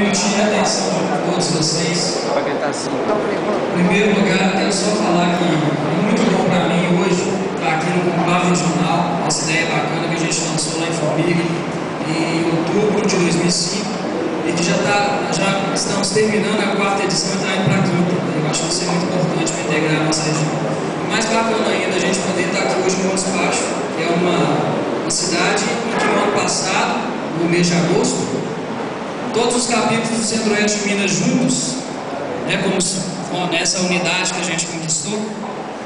minutinho de atenção de todos vocês. Em primeiro lugar, quero só falar que é muito bom para mim hoje estar aqui no Conclave Regional, essa ideia bacana que a gente lançou lá em Formiga, em outubro de 2005, e que já estamos terminando a 4ª edição e está indo para a 5ª. Eu acho que isso é muito importante para integrar a nossa região. E mais bacana ainda a gente poder estar aqui hoje no Montes Baixos, que é uma cidade em que no ano passado, no mês de agosto, todos os capítulos do Centro-Oeste de Minas juntos, como nessa unidade que a gente conquistou,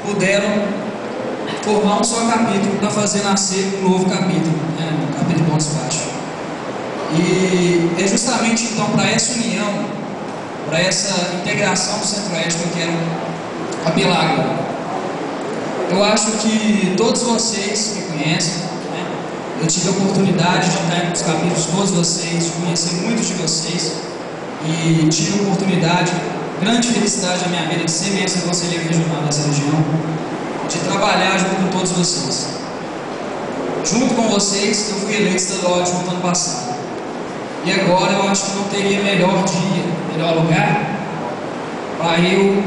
puderam formar um só capítulo para fazer nascer um novo capítulo, o capítulo Montes Baixos. E é justamente então para essa união, para essa integração do Centro-Oeste que eu quero apelar agora. Eu acho que todos vocês me conhecem, eu tive a oportunidade de estar nos capítulos, todos vocês, de conhecer muitos de vocês, e tive a oportunidade, grande felicidade na minha vida, de ser mestre conselheiro regional dessa região, de trabalhar junto com todos vocês. Junto com vocês, eu fui eleito estadual adjunto ano passado. E agora eu acho que não teria melhor dia, melhor lugar, para eu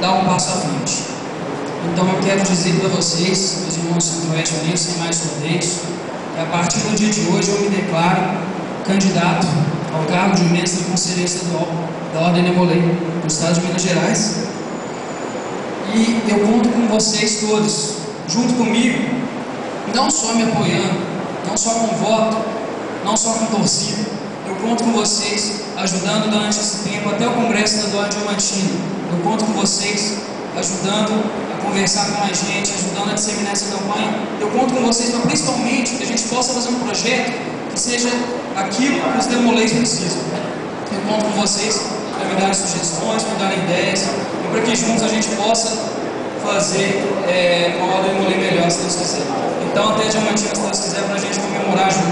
dar um passo à frente. Então eu quero dizer para vocês, meus irmãos centro-oeste, sem mais rodeios, que a partir do dia de hoje eu me declaro candidato ao cargo de mestre conselheiro estadual da Ordem Nemolei, no estado de Minas Gerais. E eu conto com vocês todos, junto comigo, não só me apoiando, não só com voto, não só com torcida. Eu conto com vocês ajudando durante esse tempo até o Congresso Estadual de Diamantina. Eu conto com vocês ajudando a conversar com a gente, ajudando a disseminar essa campanha. Eu conto com vocês para principalmente que a gente possa fazer um projeto que seja aquilo que os Nemoleis precisam. Eu conto com vocês para me darem sugestões, para me darem ideias, e para que juntos a gente possa fazer uma Ordem Nemolei melhor, se Deus quiser. Então até Diamantina, se Deus quiser, para a gente comemorar juntos.